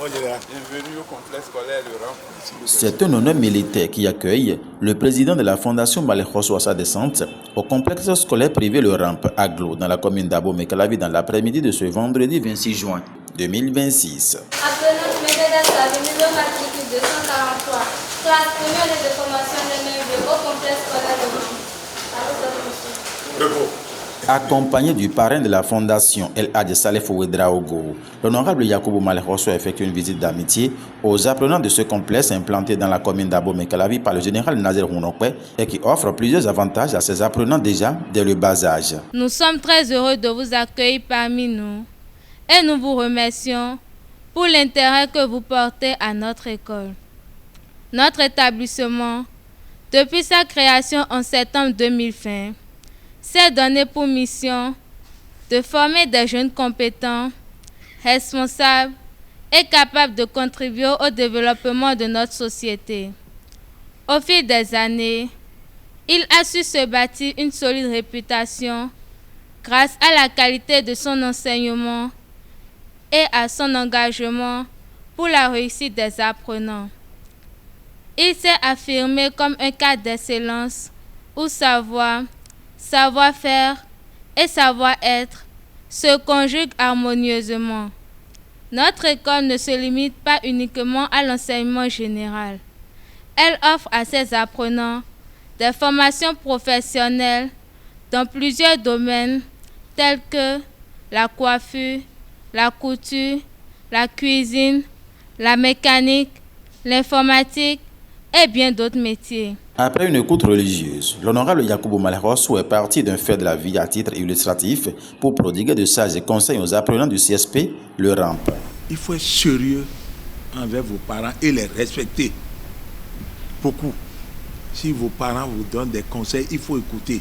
Bienvenue au complexe scolaire Le Ramp. C'est un honneur militaire qui accueille le président de la Fondation Malekhosso à sa descente au complexe scolaire privé Le Ramp à Glo, dans la commune d'Abomey-Calavi, dans l'après-midi de ce vendredi 26 juin 2026. Apprenante Médédas Avenue, le matricule 243, classe première de formation de MEV au complexe scolaire Le Ramp. Accompagné du parrain de la fondation El Hadj Salif Ouedraogo, l'honorable Yakubu Malekhosso a effectué une visite d'amitié aux apprenants de ce complexe implanté dans la commune d'Abomey-Calavi par le général Nazer Hounokwe et qui offre plusieurs avantages à ses apprenants déjà dès le bas âge. Nous sommes très heureux de vous accueillir parmi nous et nous vous remercions pour l'intérêt que vous portez à notre école. Notre établissement, depuis sa création en septembre 2020, s'est donné pour mission de former des jeunes compétents, responsables et capables de contribuer au développement de notre société. Au fil des années, il a su se bâtir une solide réputation grâce à la qualité de son enseignement et à son engagement pour la réussite des apprenants. Il s'est affirmé comme un cadre d'excellence où savoir-faire et savoir-être se conjuguent harmonieusement. Notre école ne se limite pas uniquement à l'enseignement général. Elle offre à ses apprenants des formations professionnelles dans plusieurs domaines tels que la coiffure, la couture, la cuisine, la mécanique, l'informatique et bien d'autres métiers. Après une écoute religieuse, l'honorable Yakubu Malekhosso est parti d'un fait de la vie à titre illustratif pour prodiguer de sages conseils aux apprenants du CSP, le Ramp. Il faut être sérieux envers vos parents et les respecter. Beaucoup. Si vos parents vous donnent des conseils, il faut écouter.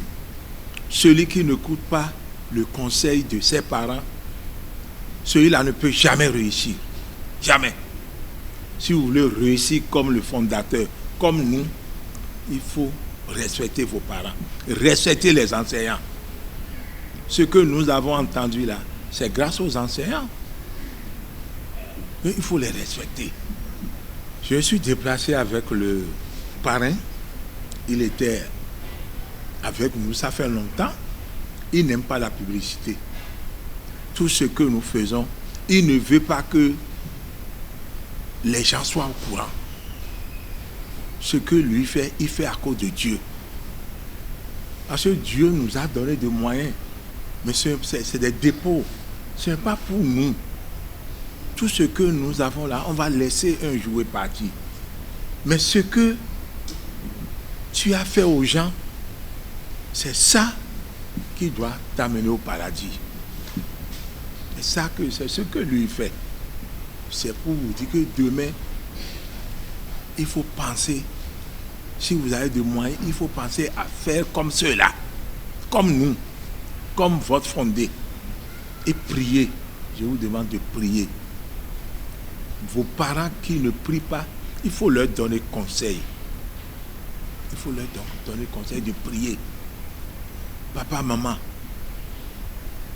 Celui qui n'écoute pas le conseil de ses parents, celui-là ne peut jamais réussir. Jamais. Si vous voulez réussir comme le fondateur, comme nous, il faut respecter vos parents, respecter les enseignants. Ce que nous avons entendu là, c'est grâce aux enseignants. Mais il faut les respecter. Je suis déplacé avec le parrain. Il était avec nous, ça fait longtemps. Il n'aime pas la publicité. Tout ce que nous faisons, il ne veut pas que les gens soient au courant. Ce que lui fait, il fait à cause de Dieu. Parce que Dieu nous a donné des moyens. Mais c'est des dépôts. Ce n'est pas pour nous. Tout ce que nous avons là, on va laisser un jouet partir. Mais ce que tu as fait aux gens, c'est ça qui doit t'amener au paradis. C'est ce que lui fait. C'est pour vous dire que demain, il faut penser, si vous avez des moyens, il faut penser à faire comme ceux-là, comme nous, comme votre fondé. Et prier. Je vous demande de prier. Vos parents qui ne prient pas, il faut leur donner conseil. Il faut leur donner conseil de prier. Papa, maman,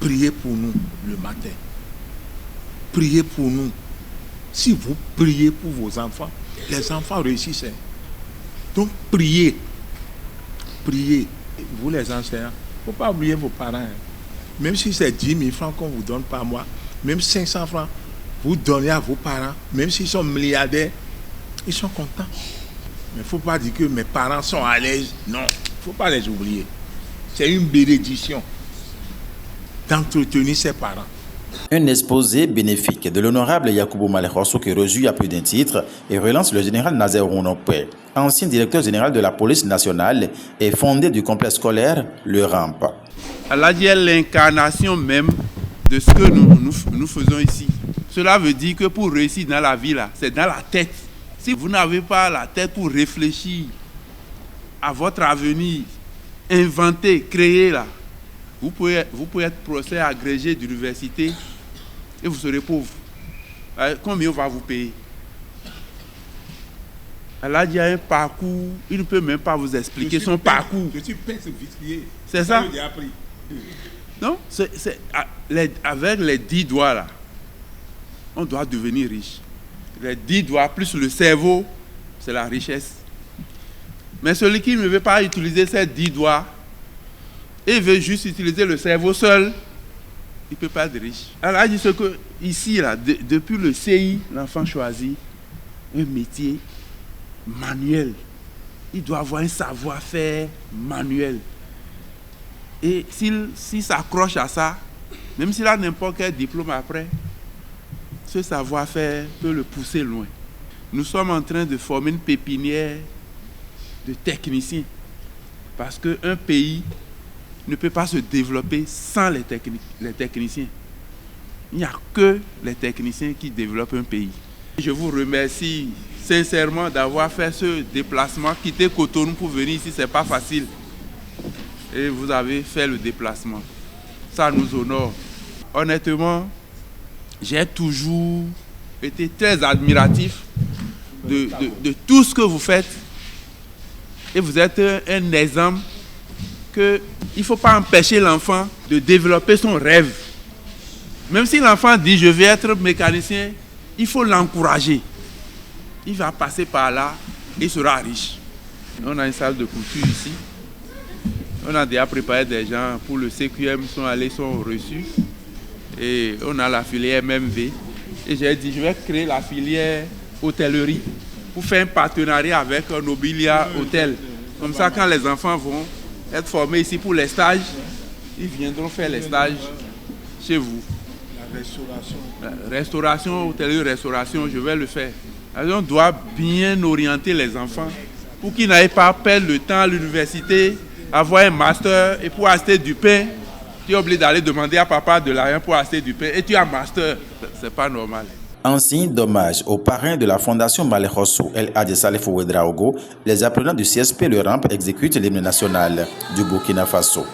priez pour nous le matin. Priez pour nous. Si vous priez pour vos enfants, les enfants réussissent. Donc priez. Priez. Vous les enseignants, il ne faut pas oublier vos parents. Même si c'est 10 000 francs qu'on vous donne par mois, même 500 francs, vous donnez à vos parents, même s'ils sont milliardaires, ils sont contents. Mais il ne faut pas dire que mes parents sont à l'aise. Non, il ne faut pas les oublier. C'est une bénédiction d'entretenir ses parents. Un exposé bénéfique de l'honorable Yakubu Malekhosso qui réjouit à plus d'un titre et relance le général Nazer Hounokwe, ancien directeur général de la police nationale et fondé du complexe scolaire Le Ramp. Allah est l'incarnation même de ce que nous faisons ici. Cela veut dire que pour réussir dans la vie, là, c'est dans la tête. Si vous n'avez pas la tête pour réfléchir à votre avenir, inventer, créer, là, vous pouvez être professeur agrégé d'université et vous serez pauvre. Combien on va vous payer? Allah a un parcours, il ne peut même pas vous expliquer son parcours. Je suis peintre vitrier. C'est ça? Non, avec les 10 doigts là, on doit devenir riche. Les 10 doigts plus le cerveau, c'est la richesse. Mais celui qui ne veut pas utiliser ces 10 doigts et veut juste utiliser le cerveau seul, il ne peut pas être riche. Alors, il dit ce que, ici, là, depuis le CI, l'enfant choisit un métier manuel. Il doit avoir un savoir-faire manuel. Et s'il s'accroche à ça, même s'il a n'importe quel diplôme après, ce savoir-faire peut le pousser loin. Nous sommes en train de former une pépinière de techniciens. Parce qu'un pays ne peut pas se développer sans les techniciens. Il n'y a que les techniciens qui développent un pays. Je vous remercie sincèrement d'avoir fait ce déplacement, quitter Cotonou pour venir ici, ce n'est pas facile. Et vous avez fait le déplacement. Ça nous honore. Honnêtement, j'ai toujours été très admiratif de tout ce que vous faites. Et vous êtes un exemple qu'il ne faut pas empêcher l'enfant de développer son rêve. Même si l'enfant dit « je vais être mécanicien », il faut l'encourager. Il va passer par là et il sera riche. On a une salle de couture ici. On a déjà préparé des gens pour le CQM, sont reçus. Et on a la filière MMV. Et j'ai dit, je vais créer la filière hôtellerie pour faire un partenariat avec un Nobilia Hôtel. Comme ça, quand les enfants vont être formés ici pour les stages, ils viendront faire les stages chez vous. La restauration. Restauration, hôtellerie, restauration, je vais le faire. Alors, on doit bien orienter les enfants pour qu'ils n'aillent pas perdre le temps à l'université, avoir un master et pour acheter du pain, tu es obligé d'aller demander à papa de l'argent pour acheter du pain et tu as un master. C'est pas normal. En signe d'hommage aux parrains de la Fondation Malekhosso El Hadji Salifou Ouedraogo, les apprenants du CSP Le Ramp exécutent l'hymne national du Burkina Faso.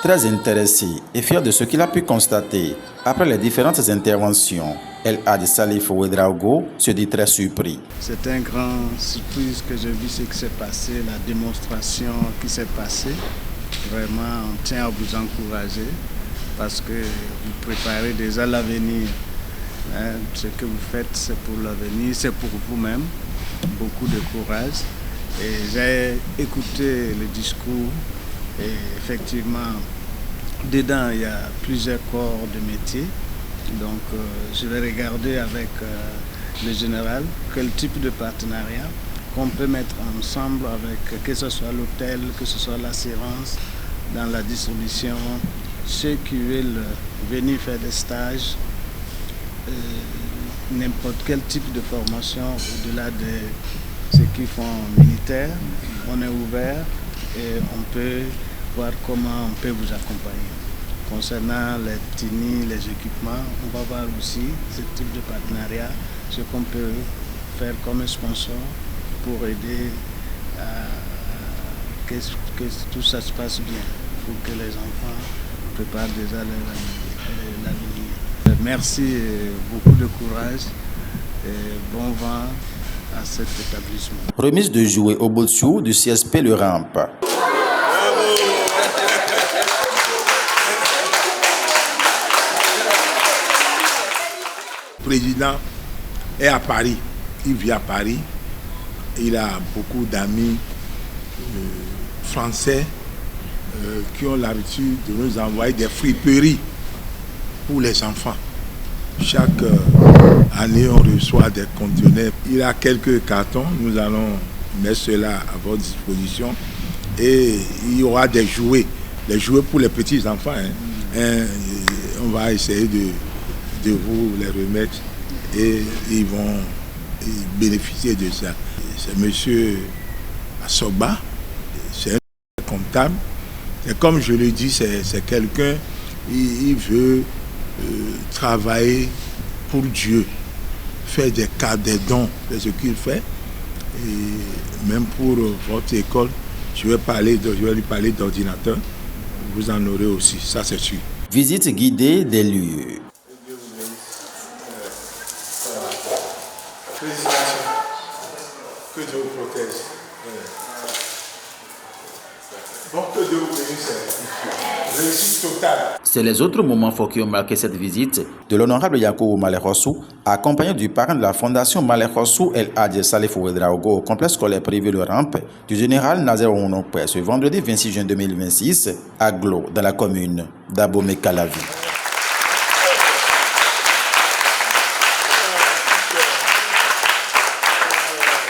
Très intéressé et fier de ce qu'il a pu constater après les différentes interventions, El Hadji Salifou Ouedraogo se dit très surpris. C'est un grand surprise que j'ai vu ce qui s'est passé, la démonstration qui s'est passée. Vraiment, on tient à vous encourager parce que vous préparez déjà l'avenir. Ce que vous faites, c'est pour l'avenir, c'est pour vous-même. Beaucoup de courage. Et j'ai écouté le discours et effectivement, dedans, il y a plusieurs corps de métier. Donc, je vais regarder avec le général quel type de partenariat qu'on peut mettre ensemble avec, que ce soit l'hôtel, que ce soit l'assurance, dans la distribution, ceux qui veulent venir faire des stages, n'importe quel type de formation au-delà de ceux qui font militaire. On est ouvert et on peut voir comment on peut vous accompagner. Concernant les tenues, les équipements, on va voir aussi ce type de partenariat, ce qu'on peut faire comme sponsor pour aider à que tout ça se passe bien, pour que les enfants préparent déjà l'avenir. Merci et beaucoup de courage et bon vent à cet établissement. Remise de jouets au Bolsou du CSP Le Ramp. Le président est à Paris, il vit à Paris, il a beaucoup d'amis français, qui ont l'habitude de nous envoyer des friperies pour les enfants. Chaque année, on reçoit des conteneurs. Il y a quelques cartons, nous allons mettre cela à votre disposition. Et il y aura des jouets pour les petits enfants. On va essayer de vous les remettre et ils vont bénéficier de ça. C'est M. Assoba, c'est un comptable. Et comme je le dis, c'est quelqu'un, il veut travailler pour Dieu, faire des cas, des dons, c'est ce qu'il fait. Et même pour votre école, je vais lui parler d'ordinateur. Vous en aurez aussi, ça c'est sûr. Visite guidée des lieux. Félicitations. Que Dieu vous protège. Bon, que Dieu vous bénisse. Réussite totale. C'est les autres moments forts qui ont marqué cette visite de l'honorable Yakubu Malekhossou, accompagné du parrain de la fondation Malekhossou El Hadji Salifou Ouedraogo au complexe scolaire privé Le Rampe du général Nazer Ounoukpe ce vendredi 26 juin 2026 à Glo, dans la commune d'Abomey-Calavi.